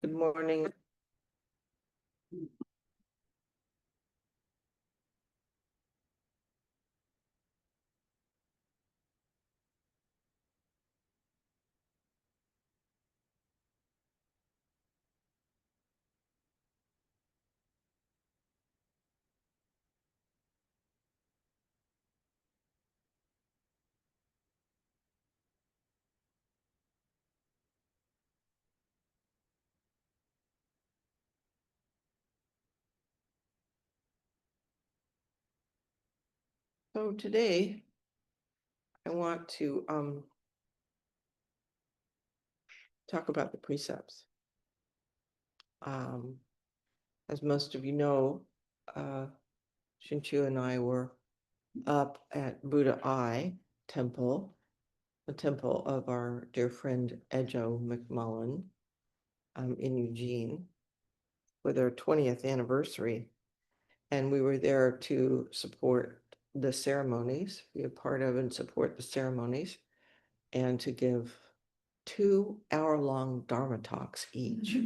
Good morning. So today I want to talk about the precepts. As most of you know, Shinchu and I were up at Buddha Eye Temple, the temple of our dear friend Ejo McMullen in Eugene, for their 20th anniversary. And we were there to support the ceremonies, be a part of and support the ceremonies, and to give 2-hour-long Dharma talks each.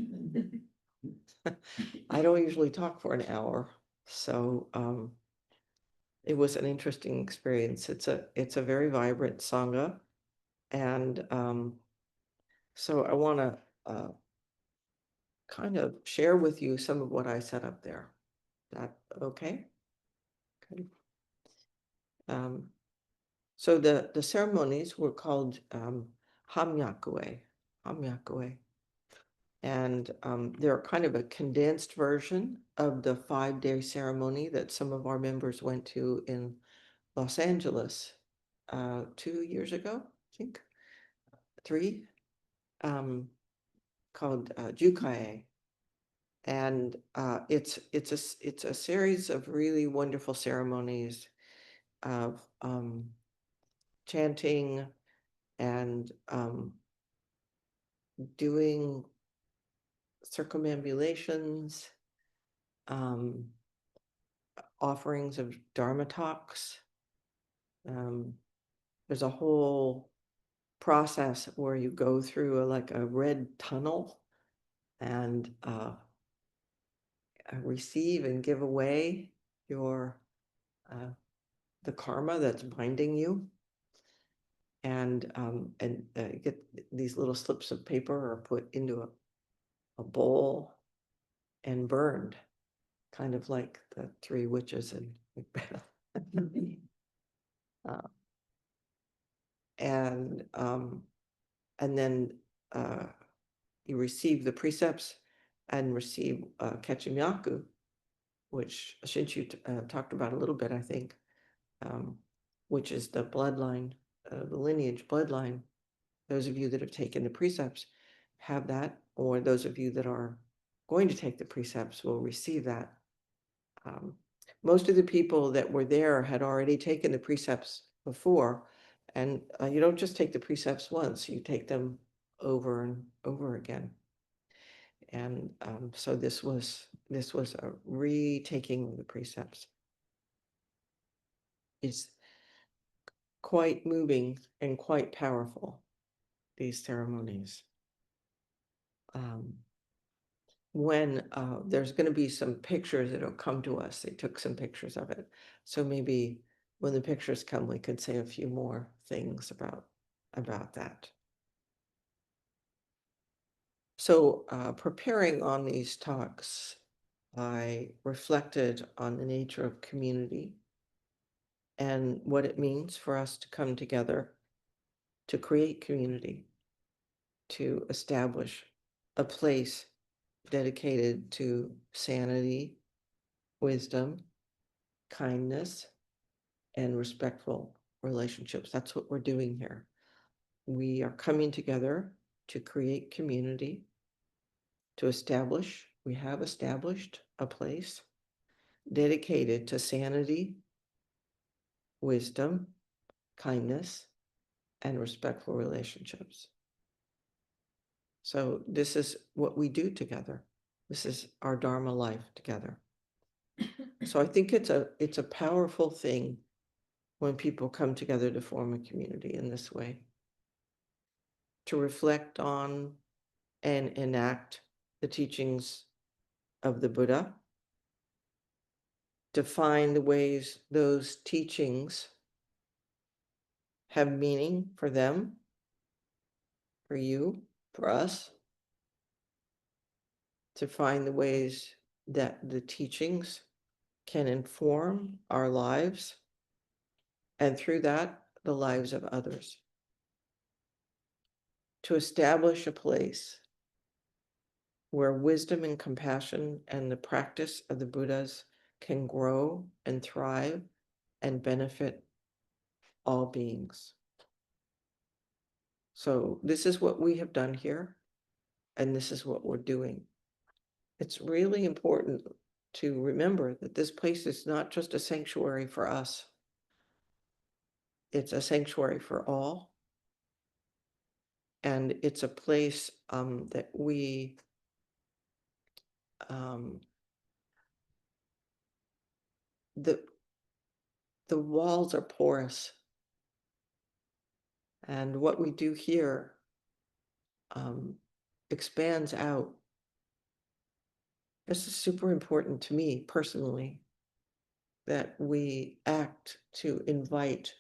I don't usually talk for an hour, so it was an interesting experience. It's a very vibrant sangha, and so I want to kind of share with you some of what I said up there. That okay? Good. So the ceremonies were called Hamyakue, and they're kind of a condensed version of the 5-day ceremony that some of our members went to in Los Angeles 2 years ago, I think, 3, called Jukai. And it's a series of really wonderful ceremonies of chanting and doing circumambulations, offerings of Dharma talks. There's a whole process where you go through like a red tunnel and receive and give away your the karma that's binding you, and get these little slips of paper are put into a bowl and burned, kind of like the 3 witches in Macbeth. And then you receive the precepts and receive Kechimyaku, which Shinchu talked about a little bit, I think, which is the bloodline, the lineage bloodline. Those of you that have taken the precepts have that, or those of you that are going to take the precepts will receive that. Most of the people that were there had already taken the precepts before, and you don't just take the precepts once, you take them over and over again. And so this was a retaking of the precepts. It's quite moving and quite powerful, these ceremonies. When there's going to be some pictures that'll come to us. They took some pictures of it. So maybe when the pictures come, we could say a few more things about that. So preparing on these talks, I reflected on the nature of community and what it means for us to come together to create community, to establish a place dedicated to sanity, wisdom, kindness, and respectful relationships. That's what we're doing here. We are coming together to create community, we have established a place dedicated to sanity, wisdom, kindness, and respectful relationships. So this is what we do together. This is our Dharma life together. So I think it's a powerful thing when people come together to form a community in this way, to reflect on and enact the teachings of the Buddha, to find the ways those teachings have meaning for them, for you, for us, to find the ways that the teachings can inform our lives, and through that, the lives of others. To establish a place where wisdom and compassion and the practice of the Buddhas can grow and thrive and benefit all beings. So this is what we have done here, and this is what we're doing. It's really important to remember that this place is not just a sanctuary for us. It's a sanctuary for all. And it's a place that the walls are porous. And what we do here expands out. This is super important to me personally, that we act to invite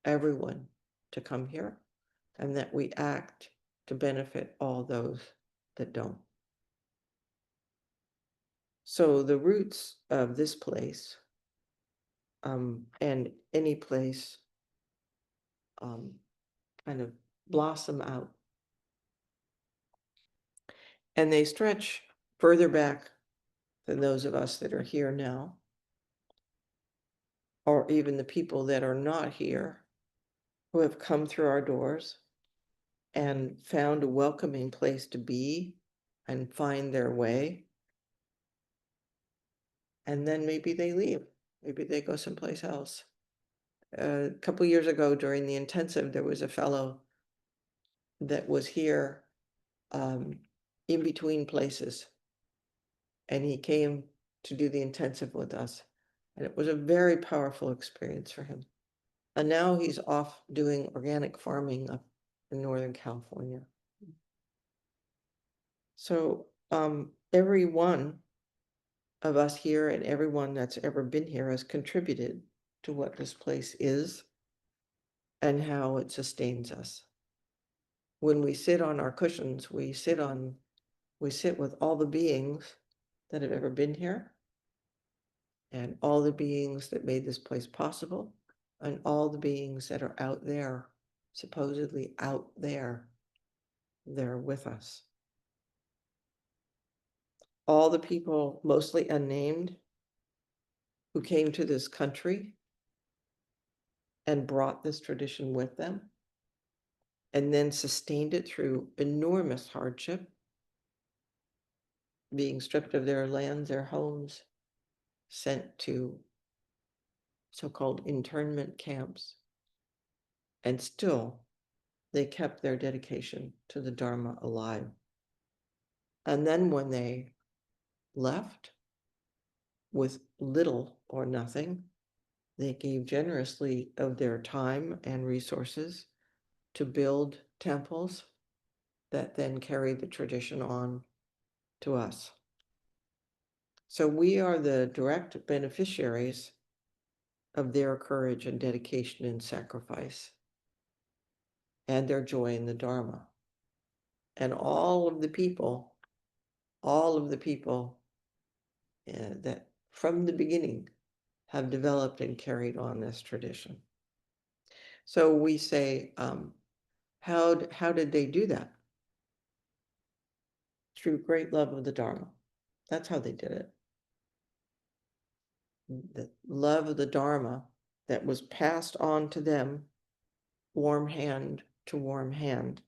everyone to come here, and that we act to benefit all those that don't. So the roots of this place and any place kind of blossom out. And they stretch further back than those of us that are here now, or even the people that are not here, who have come through our doors and found a welcoming place to be and find their way. And then maybe they leave, maybe they go someplace else. A couple years ago during the intensive, there was a fellow that was here in between places, and he came to do the intensive with us, and it was a very powerful experience for him. And now he's off doing organic farming up in Northern California. So every one of us here and everyone that's ever been here has contributed to what this place is and how it sustains us. When we sit on our cushions, we sit with all the beings that have ever been here, and all the beings that made this place possible, and all the beings that are out there, supposedly out there, they're with us. All the people, mostly unnamed, who came to this country and brought this tradition with them, and then sustained it through enormous hardship, being stripped of their lands, their homes, sent to so-called internment camps, and still they kept their dedication to the Dharma alive. And then when they left with little or nothing, they gave generously of their time and resources to build temples that then carried the tradition on to us. So we are the direct beneficiaries of their courage and dedication and sacrifice, and their joy in the Dharma. And all of the people that from the beginning have developed and carried on this tradition. So we say, how did they do that? Through great love of the Dharma. That's how they did it. The love of the Dharma that was passed on to them, warm hand to warm hand,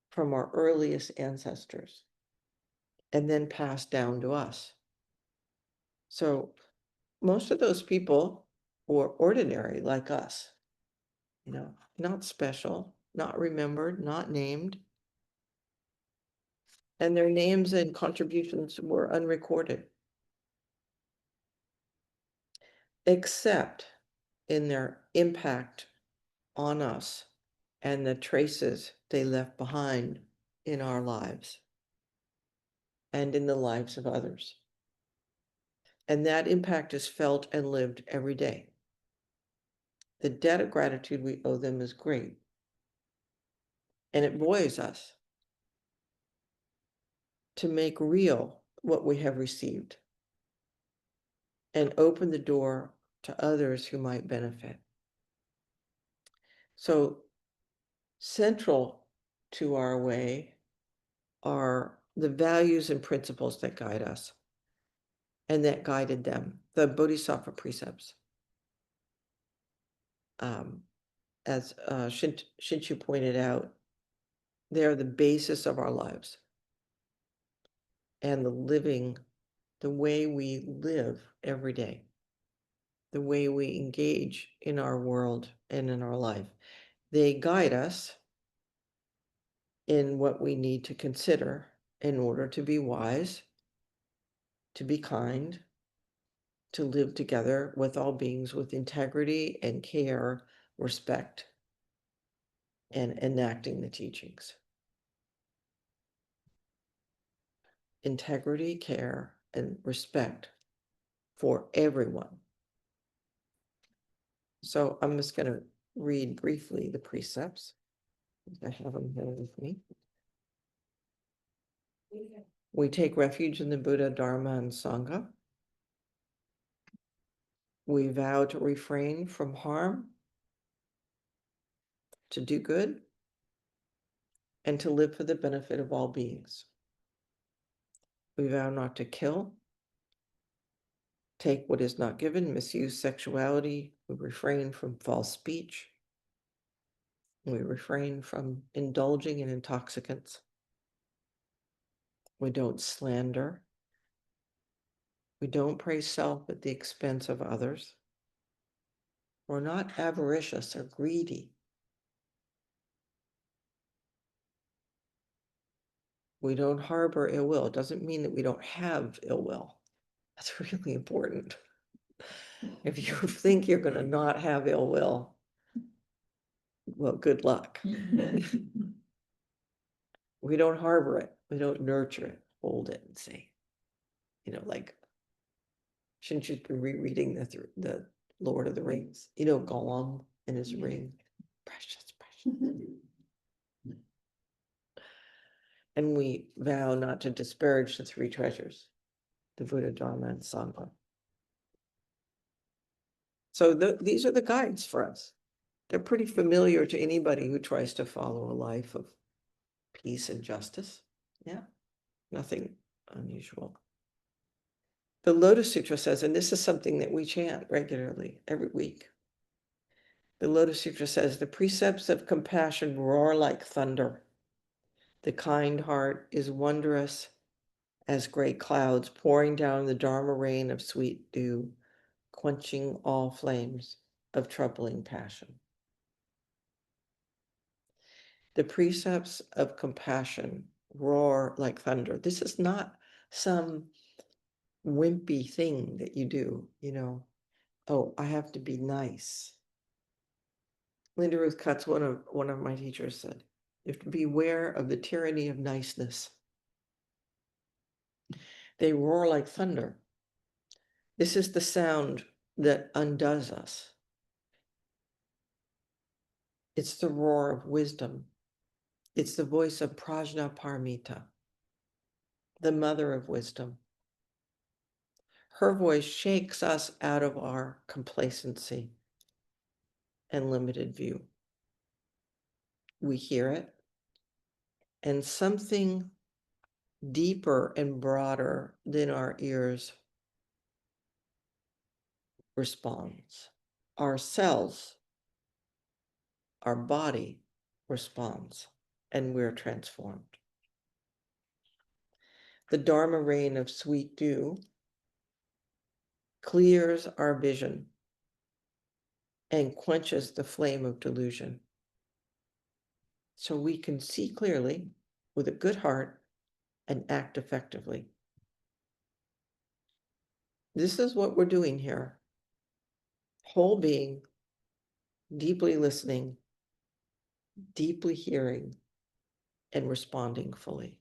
from our earliest ancestors, and then passed down to us. So most of those people were ordinary like us, not special, not remembered, not named. And their names and contributions were unrecorded, except in their impact on us and the traces they left behind in our lives and in the lives of others. And that impact is felt and lived every day. The debt of gratitude we owe them is great. And it buoys us to make real what we have received and open the door to others who might benefit. So central to our way are the values and principles that guide us and that guided them, the Bodhisattva Precepts. As Shinchu pointed out, they are the basis of our lives and the way we live every day, the way we engage in our world and in our life. They guide us in what we need to consider in order to be wise, to be kind, to live together with all beings with integrity and care, respect, and enacting the teachings. Integrity, care, and respect for everyone. So I'm just going to read briefly the precepts. I have them here with me. We take refuge in the Buddha, Dharma, and Sangha. We vow to refrain from harm, to do good, and to live for the benefit of all beings. We vow not to kill, take what is not given, misuse sexuality. We refrain from false speech. We refrain from indulging in intoxicants. We don't slander. We don't praise self at the expense of others. We're not avaricious or greedy. We don't harbor ill will. It doesn't mean that we don't have ill will. That's really important. If you think you're going to not have ill will, well, good luck. We don't harbor it. We don't nurture it, hold it, and say, like, shouldn't you be rereading the Lord of the Rings? Gollum and his ring. Precious, precious. And we vow not to disparage the three treasures, the Buddha, Dharma, and Sangha. So these are the guides for us. They're pretty familiar to anybody who tries to follow a life of peace and justice. Yeah, nothing unusual. The Lotus Sutra says, and this is something that we chant regularly every week. The Lotus Sutra says, the precepts of compassion roar like thunder. The kind heart is wondrous as great clouds pouring down the Dharma rain of sweet dew, quenching all flames of troubling passion. The precepts of compassion roar like thunder. This is not some wimpy thing that you do, oh, I have to be nice. Linda Ruth Cutts, one of my teachers, said, you have to beware of the tyranny of niceness. They roar like thunder. This is the sound that undoes us. It's the roar of wisdom. It's the voice of Prajnaparamita, the mother of wisdom. Her voice shakes us out of our complacency and limited view. We hear it, and something deeper and broader than our ears responds. Our cells, our body responds, and we're transformed. The Dharma rain of sweet dew clears our vision and quenches the flame of delusion. So we can see clearly with a good heart and act effectively. This is what we're doing here. Whole being, deeply listening, deeply hearing, and responding fully.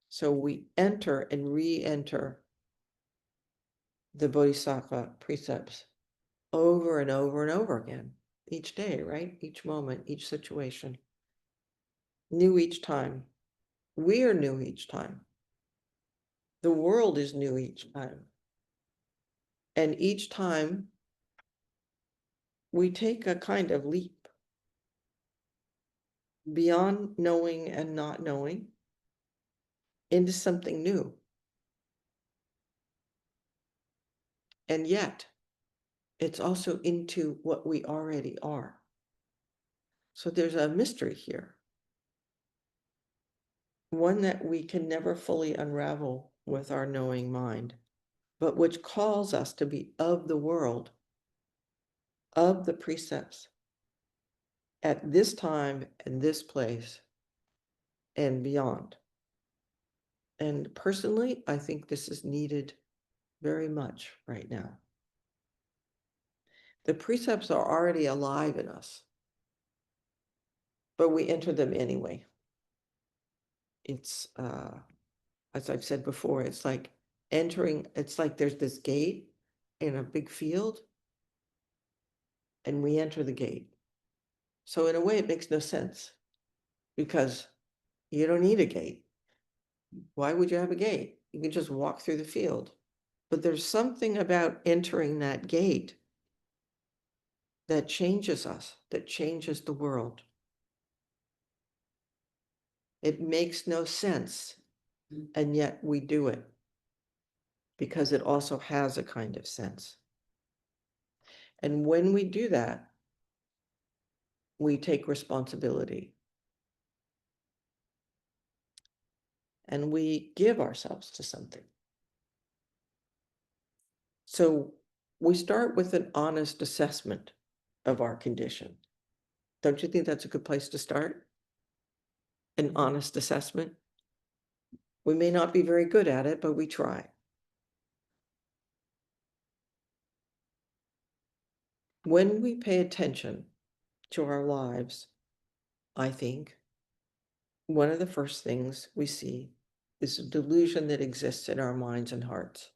So we enter and re-enter the Bodhisattva precepts over and over and over again, each day, right? Each moment, each situation. New each time. We are new each time. The world is new each time. And each time we take a kind of leap beyond knowing and not knowing into something new. And yet, it's also into what we already are. So there's a mystery here, one that we can never fully unravel with our knowing mind, but which calls us to be of the world, of the precepts, at this time and this place and beyond. And personally, I think this is needed very much right now. The precepts are already alive in us, but we enter them anyway. It's, as I've said before, it's like entering, it's like there's this gate in a big field, and we enter the gate. So in a way, it makes no sense, because you don't need a gate. Why would you have a gate? You can just walk through the field. But there's something about entering that gate that changes us, that changes the world. It makes no sense, and yet we do it because it also has a kind of sense. And when we do that, we take responsibility. And we give ourselves to something. So we start with an honest assessment of our condition. Don't you think that's a good place to start? An honest assessment. We may not be very good at it, but we try. When we pay attention to our lives, I think one of the first things we see is a delusion that exists in our minds and hearts.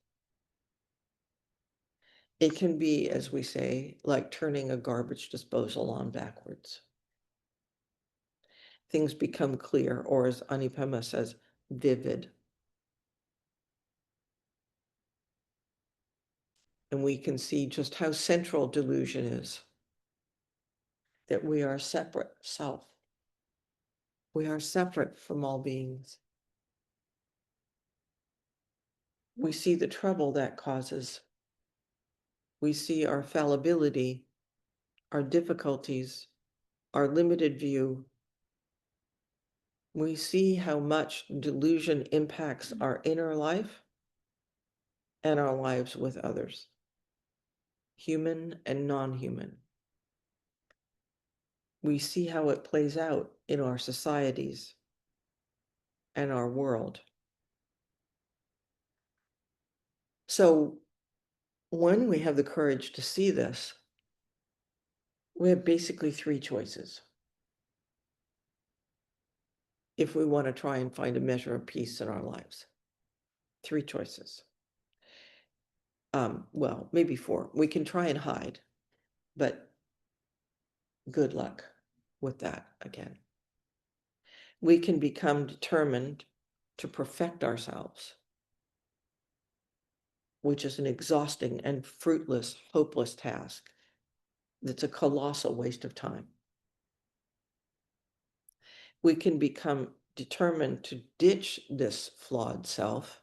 It can be, as we say, like turning a garbage disposal on backwards. Things become clear, or as Anipema says, vivid. And we can see just how central delusion is, that we are separate self. We are separate from all beings. We see the trouble that causes. We see our fallibility, our difficulties, our limited view. We see how much delusion impacts our inner life and our lives with others, human and non-human. We see how it plays out in our societies and our world. So when we have the courage to see this, we have basically three choices. If we want to try and find a measure of peace in our lives, three choices. Well, maybe four. We can try and hide, but good luck with that again. We can become determined to perfect ourselves, which is an exhausting and fruitless, hopeless task. That's a colossal waste of time. We can become determined to ditch this flawed self,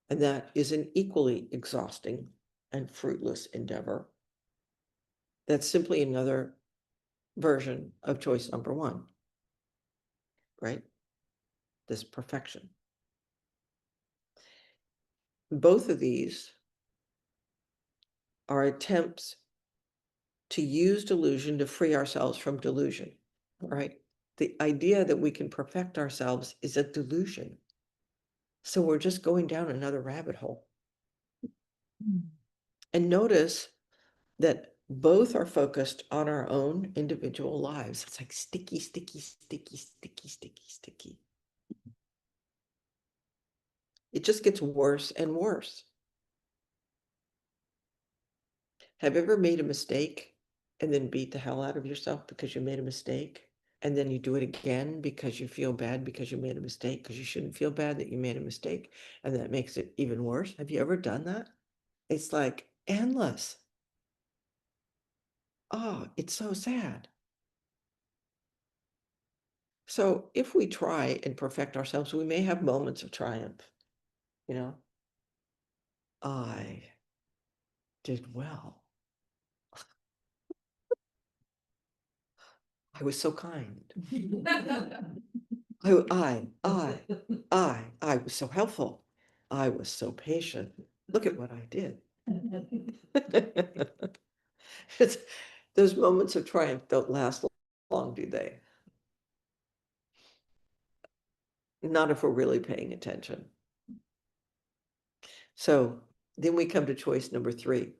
and that is an equally exhausting and fruitless endeavor. That's simply another version of choice number one, right? This perfection. Both of these are attempts to use delusion to free ourselves from delusion, right? The idea that we can perfect ourselves is a delusion. So we're just going down another rabbit hole. And notice that both are focused on our own individual lives. It's like sticky, sticky, sticky, sticky, sticky, sticky. It just gets worse and worse. Have you ever made a mistake and then beat the hell out of yourself because you made a mistake? And then you do it again because you feel bad because you made a mistake, because you shouldn't feel bad that you made a mistake. And that makes it even worse. Have you ever done that? It's like endless. Oh, it's so sad. So if we try and perfect ourselves, we may have moments of triumph. You know, I did well. I was so kind. I was so helpful. I was so patient. Look at what I did. It's, those moments of triumph don't last long, do they? Not if we're really paying attention. So then we come to choice number 3.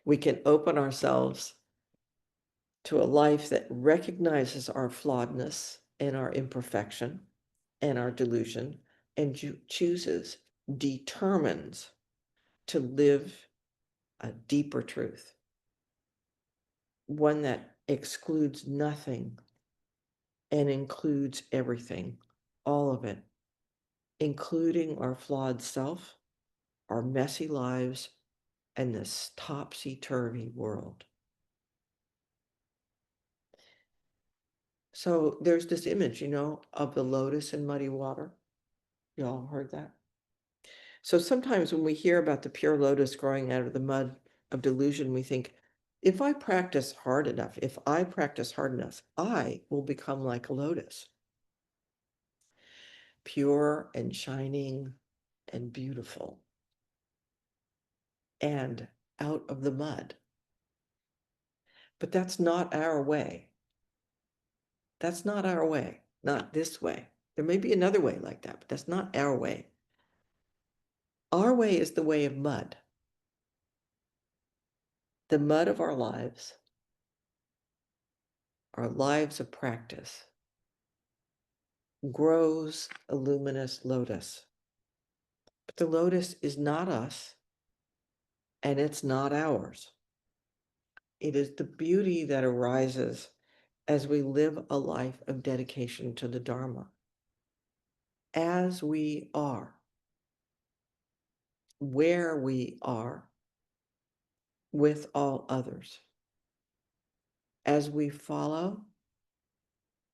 We can open ourselves to a life that recognizes our flawedness and our imperfection and our delusion, and chooses, determines to live a deeper truth, one that excludes nothing and includes everything, all of it, including our flawed self, our messy lives, and this topsy-turvy world. So there's this image, of the lotus in muddy water. You all heard that? So sometimes when we hear about the pure lotus growing out of the mud of delusion, we think, if I practice hard enough, I will become like a lotus, pure and shining and beautiful and out of the mud. But that's not our way. That's not our way, not this way. There may be another way like that, but that's not our way. Our way is the way of mud, the mud of our lives of practice, grows a luminous lotus. But the lotus is not us, and it's not ours. It is the beauty that arises as we live a life of dedication to the Dharma, as we are, where we are, with all others, as we follow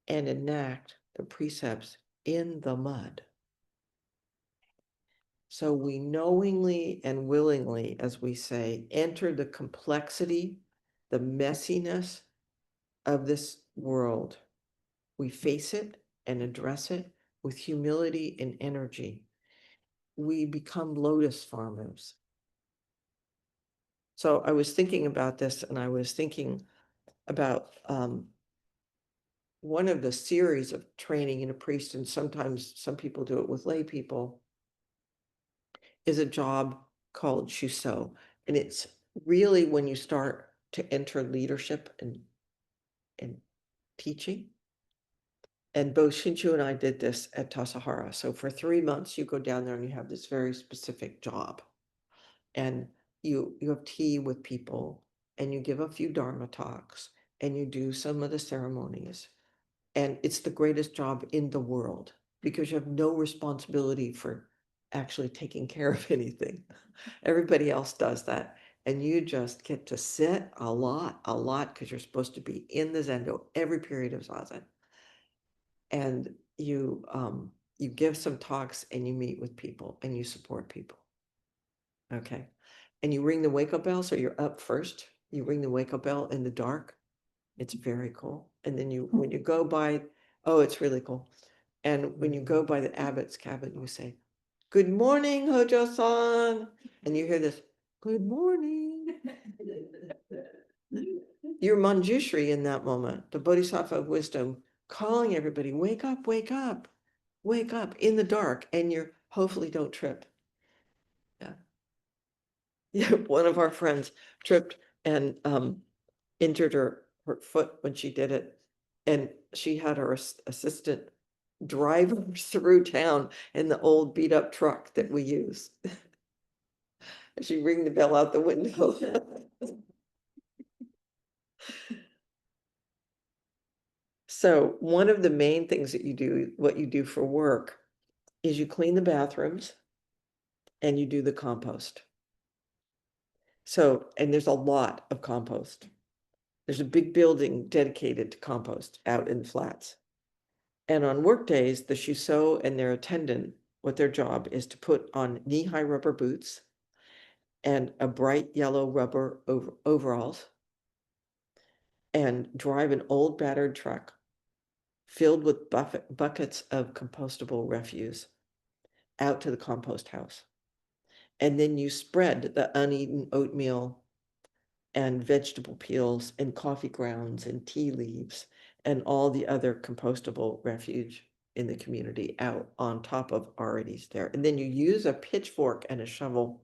and enact the precepts in the mud. So we knowingly and willingly, as we say, enter the complexity, the messiness of this world. We face it and address it with humility and energy. We become lotus farmers. So I was thinking about this, and I was thinking about one of the series of training in a priest, and sometimes some people do it with lay people, is a job called Shuso. And it's really when you start to enter leadership and teaching. And both Shinchu and I did this at Tassajara. So for 3 months, you go down there and you have this very specific job. And you have tea with people, and you give a few Dharma talks, and you do some of the ceremonies. And it's the greatest job in the world because you have no responsibility for actually taking care of anything. Everybody else does that. And you just get to sit a lot, because you're supposed to be in the Zendo every period of Zazen. And you give some talks, and you meet with people, and you support people. Okay. And you ring the wake-up bell, so you're up first. You ring the wake-up bell in the dark. It's very cool. And then when you go by, oh, it's really cool. And when you go by the abbot's cabin, you say, "Good morning, Hojo-san." And you hear this, "Good morning." You're Manjushri in that moment, the Bodhisattva of wisdom, calling everybody, wake up, wake up, wake up in the dark. And you hopefully don't trip. Yeah. Yeah, one of our friends tripped and injured her foot when she did it. And she had her assistant drive her through town in the old beat up truck that we use. She'd ring the bell out the window. So one of the main things that you do, what you do for work, is you clean the bathrooms and you do the compost. So, and there's a lot of compost. There's a big building dedicated to compost out in the flats. And on work days, the shuso and their attendant, what their job is to put on knee-high rubber boots and a bright yellow rubber overalls and drive an old battered truck filled with buckets of compostable refuse out to the compost house. And then you spread the uneaten oatmeal and vegetable peels and coffee grounds and tea leaves and all the other compostable refuge in the community out on top of already there. And then you use a pitchfork and a shovel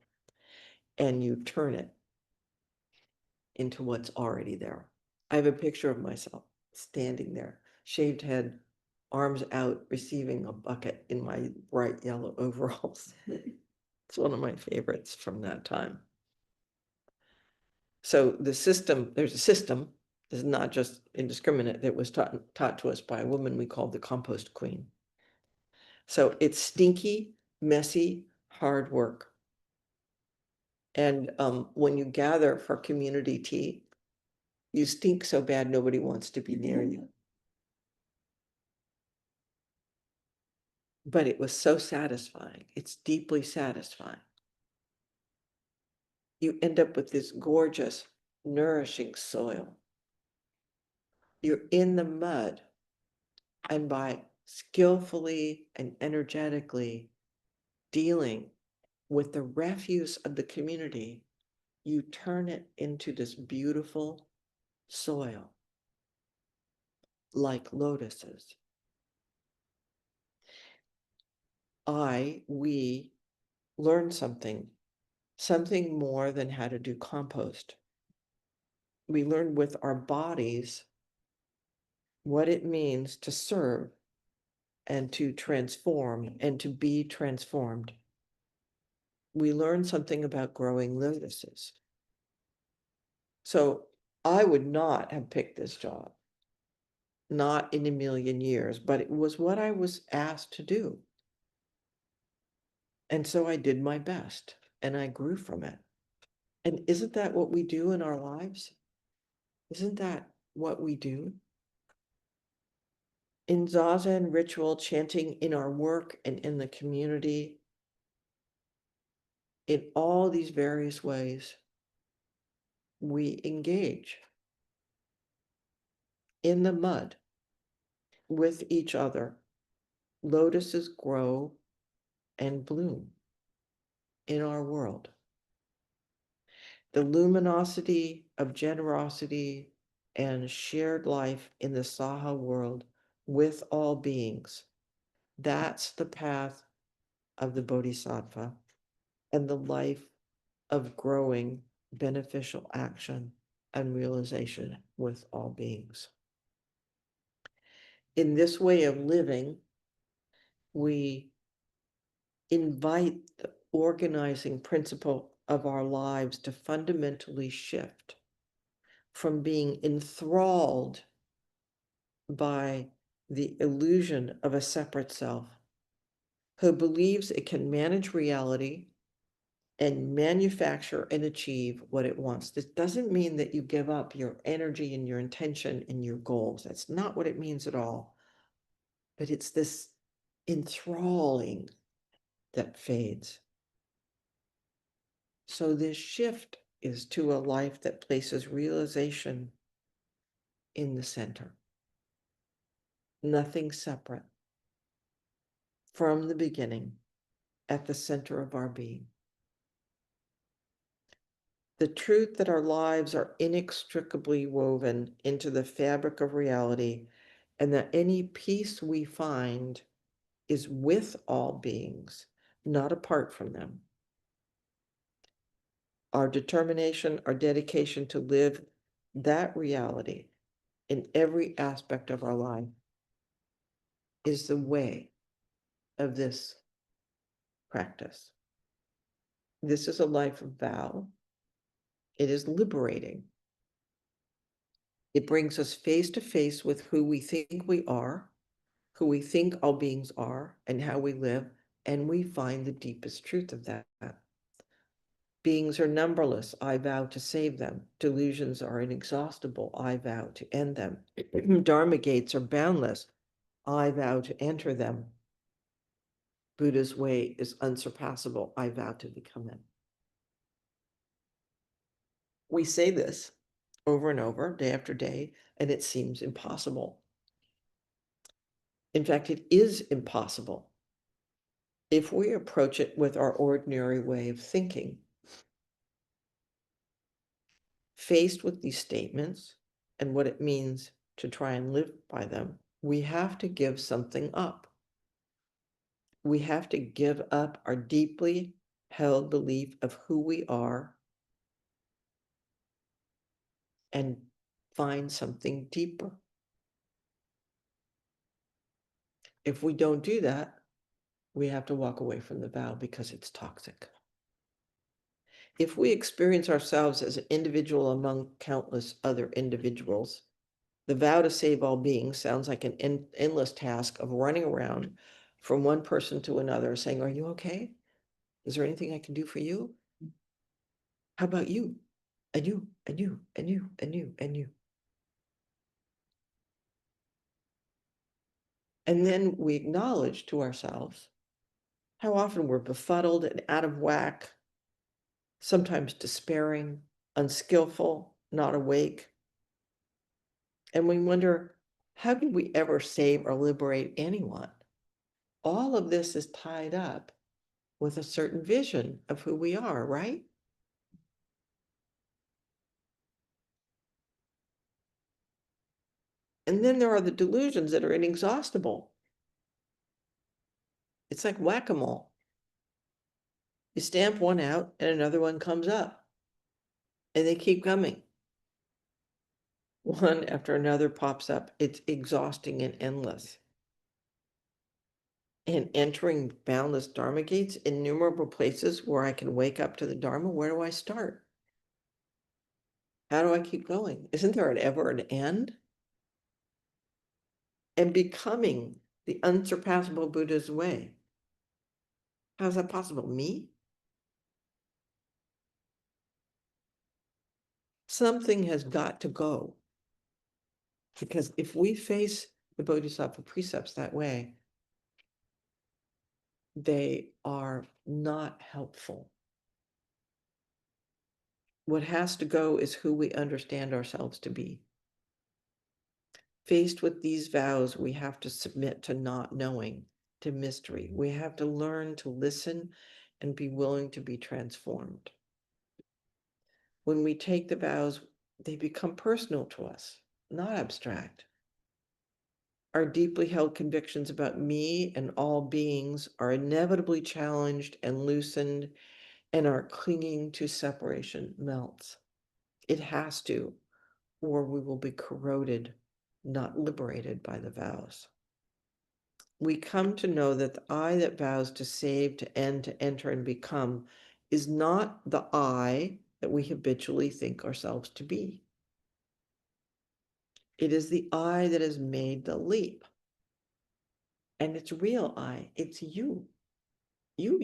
and you turn it into what's already there. I have a picture of myself standing there, shaved head, arms out, receiving a bucket in my bright yellow overalls. It's one of my favorites from that time. So the system, there's a system, this is not just indiscriminate, that was taught to us by a woman we called the compost queen. So it's stinky, messy, hard work. And when you gather for community tea, you stink so bad nobody wants to be near you. But it was so satisfying. It's deeply satisfying. You end up with this gorgeous, nourishing soil. You're in the mud. And by skillfully and energetically dealing with the refuse of the community, you turn it into this beautiful soil, like lotuses. We learn something more than how to do compost. We learn with our bodies what it means to serve and to transform and to be transformed. We learn something about growing lotuses. So I would not have picked this job, not in a million years, but it was what I was asked to do. And so I did my best and I grew from it. And isn't that what we do in our lives? Isn't that what we do? In Zazen ritual, chanting in our work and in the community, in all these various ways, we engage in the mud with each other. Lotuses grow and bloom in our world. The luminosity of generosity and shared life in the Saha world with all beings. That's the path of the Bodhisattva and the life of growing beneficial action and realization with all beings. In this way of living, we invite the organizing principle of our lives to fundamentally shift from being enthralled by the illusion of a separate self who believes it can manage reality and manufacture and achieve what it wants. This doesn't mean that you give up your energy and your intention and your goals. That's not what it means at all. But it's this enthralling that fades. So this shift is to a life that places realization in the center. Nothing separate. From the beginning, at the center of our being. The truth that our lives are inextricably woven into the fabric of reality, and that any peace we find is with all beings, not apart from them. our determination, our dedication to live that reality in every aspect of our life is the way of this practice. This is a life of vow. It is liberating. It brings us face to face with who we think we are, who we think all beings are, and how we live, and we find the deepest truth of that. Beings are numberless. I vow to save them. Delusions are inexhaustible. I vow to end them. Dharma gates are boundless. I vow to enter them. Buddha's way is unsurpassable. I vow to become it. We say this over and over, day after day, and it seems impossible. In fact, it is impossible if we approach it with our ordinary way of thinking. Faced with these statements and what it means to try and live by them, we have to give something up. We have to give up our deeply held belief of who we are and find something deeper. If we don't do that, we have to walk away from the vow because it's toxic. If we experience ourselves as an individual among countless other individuals, the vow to save all beings sounds like an endless task of running around from one person to another saying, are you okay? Is there anything I can do for you? How about you? And you, and you, and you, and you, and you. And then we acknowledge to ourselves how often we're befuddled and out of whack, sometimes despairing, unskillful, not awake. And we wonder, how did we ever save or liberate anyone? All of this is tied up with a certain vision of who we are, right? And then there are the delusions that are inexhaustible. It's like whack-a-mole. You stamp one out and another one comes up. And they keep coming. One after another pops up. It's exhausting and endless. And entering boundless Dharma gates, innumerable places where I can wake up to the Dharma, where do I start? How do I keep going? Isn't there ever an end? And becoming the unsurpassable Buddha's way. How is that possible? Me? Something has got to go. Because if we face the Bodhisattva precepts that way, they are not helpful. What has to go is who we understand ourselves to be. Faced with these vows, we have to submit to not knowing, to mystery. We have to learn to listen and be willing to be transformed. When we take the vows, they become personal to us, not abstract. Our deeply held convictions about me and all beings are inevitably challenged and loosened, and our clinging to separation melts. It has to, or we will be corroded, not liberated by the vows. We come to know that the I that vows to save, to end, to enter, and become is not the I that we habitually think ourselves to be. It is the I that has made the leap. And it's real I. It's you. You.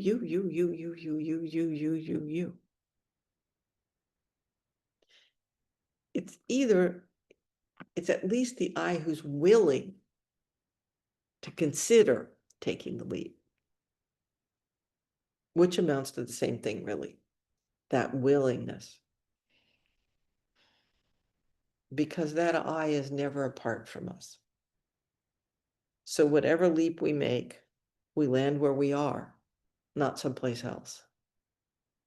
It's at least the I who's willing to consider taking the leap, which amounts to the same thing, really, that willingness. Because that I is never apart from us. So whatever leap we make, we land where we are, not someplace else.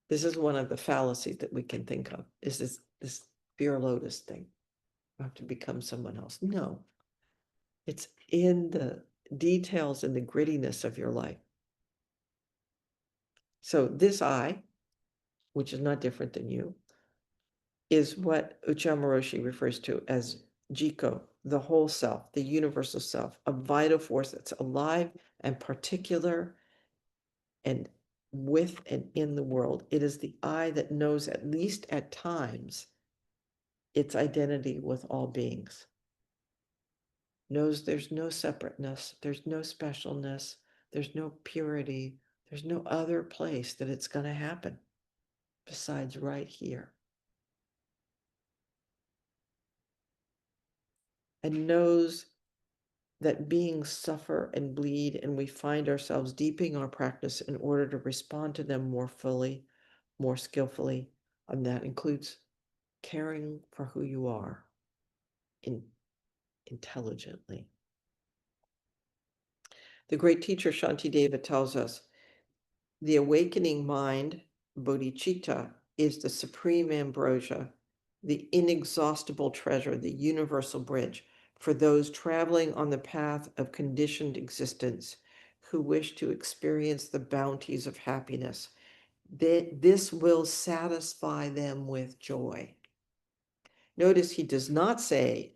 This is one of the fallacies that we can think of, is this fear lotus thing. You have to become someone else. No, it's in the details and the grittiness of your life. So this I, which is not different than you, is what Uchiyama Roshi refers to as Jiko, the whole self, the universal self, a vital force that's alive and particular and with and in the world. It is the I that knows, at least at times, its identity with all beings. Knows there's no separateness, there's no specialness, there's no purity, there's no other place that it's going to happen besides right here. And knows that beings suffer and bleed, and we find ourselves deepening our practice in order to respond to them more fully, more skillfully, and that includes caring for who you are intelligently. The great teacher Shantideva tells us, the awakening mind, bodhicitta, is the supreme ambrosia, the inexhaustible treasure, the universal bridge for those traveling on the path of conditioned existence who wish to experience the bounties of happiness. This will satisfy them with joy. Notice he does not say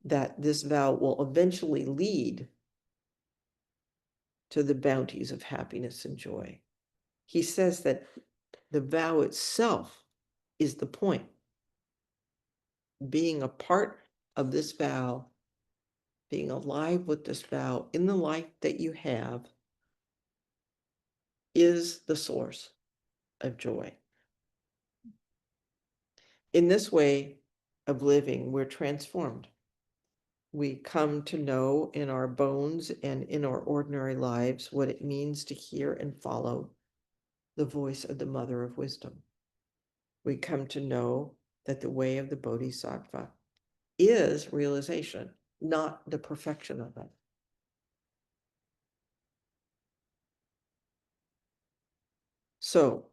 that this vow will eventually lead to the bounties of happiness and joy. He says that the vow itself is the point. Being a part of this vow, being alive with this vow in the life that you have, is the source of joy. In this way of living, we're transformed. We come to know in our bones and in our ordinary lives what it means to hear and follow the voice of the Mother of Wisdom. We come to know that the way of the Bodhisattva is realization, not the perfection of it. So,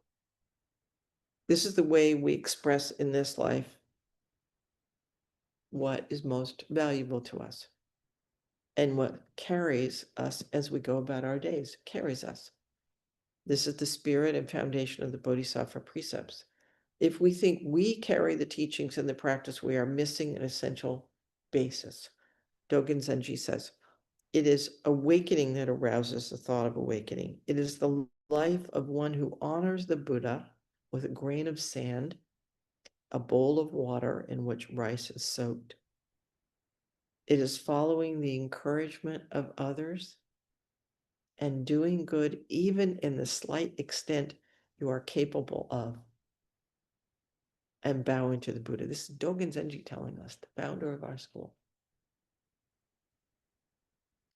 this is the way we express in this life what is most valuable to us and what carries us as we go about our days, carries us. This is the spirit and foundation of the Bodhisattva Precepts. If we think we carry the teachings and the practice, we are missing an essential basis. Dogen Zenji says, it is awakening that arouses the thought of awakening. It is the life of one who honors the Buddha with a grain of sand, a bowl of water in which rice is soaked. It is following the encouragement of others and doing good even in the slight extent you are capable of, and bowing to the Buddha. This is Dogen Zenji telling us, the founder of our school.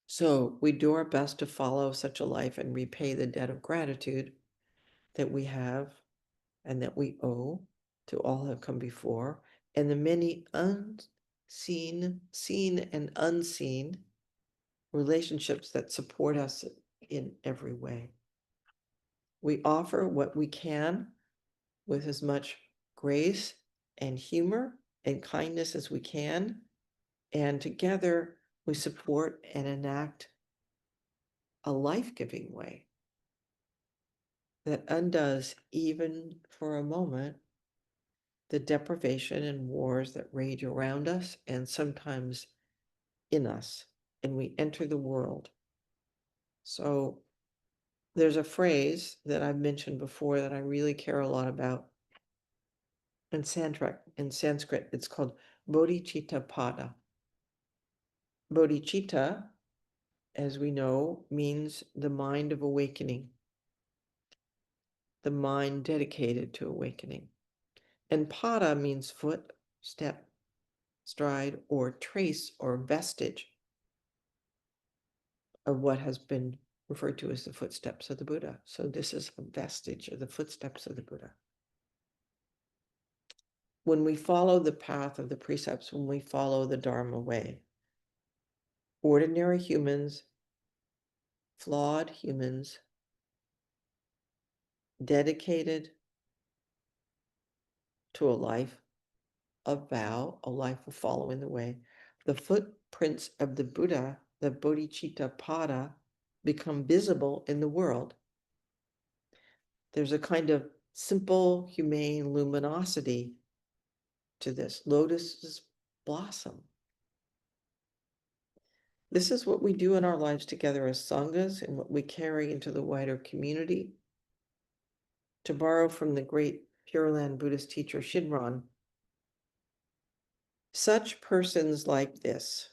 So we do our best to follow such a life and repay the debt of gratitude that we have and that we owe to all who have come before, and the many unseen, seen and unseen relationships that support us in every way. We offer what we can with as much grace and humor and kindness as we can, and together we support and enact a life-giving way that undoes, even for a moment, the deprivation and wars that rage around us and sometimes in us, and we enter the world. So there's a phrase that I've mentioned before that I really care a lot about. In Sanskrit, it's called Bodhicitta Pada. Bodhicitta, as we know, means the mind of awakening, the mind dedicated to awakening. And pada means foot, step, stride, or trace or vestige of what has been referred to as the footsteps of the Buddha. So this is a vestige of the footsteps of the Buddha. When we follow the path of the precepts, when we follow the Dharma way, ordinary humans, flawed humans, dedicated to a life of vow, a life of following the way, the footprints of the Buddha, the Bodhicitta Pada, become visible in the world. There's a kind of simple, humane luminosity to this lotus's blossom. This is what we do in our lives together as sanghas and what we carry into the wider community. To borrow from the great Pure Land Buddhist teacher Shinran, such persons like this,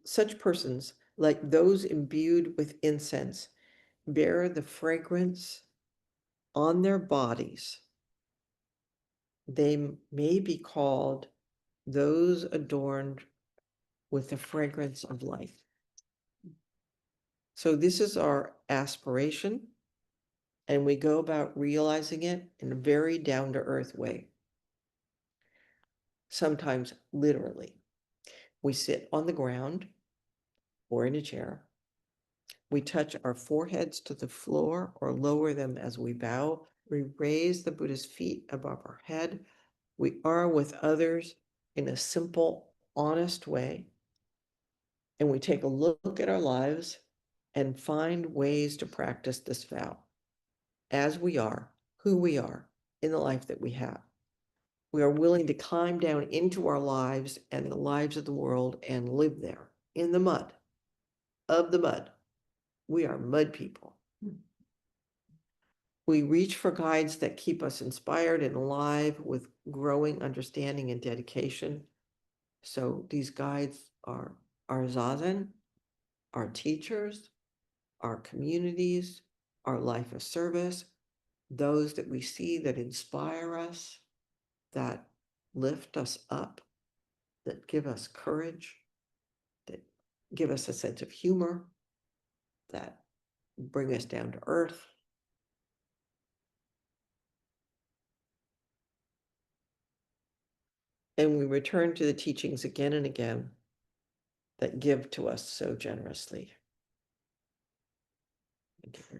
such persons like those imbued with incense, bear the fragrance on their bodies. They may be called those adorned with the fragrance of life. So this is our aspiration, and we go about realizing it in a very down-to-earth way. Sometimes literally. We sit on the ground or in a chair. We touch our foreheads to the floor or lower them as we bow. We raise the Buddha's feet above our head. We are with others in a simple, honest way. And we take a look at our lives and find ways to practice this vow as we are, who we are in the life that we have. We are willing to climb down into our lives and the lives of the world and live there in the mud, of the mud. We are mud people. We reach for guides that keep us inspired and alive with growing understanding and dedication. So these guides are our zazen, our teachers, our communities, our life of service, those that we see that inspire us, that lift us up, that give us courage, that give us a sense of humor, that bring us down to earth. And we return to the teachings again and again that give to us so generously. Thank you.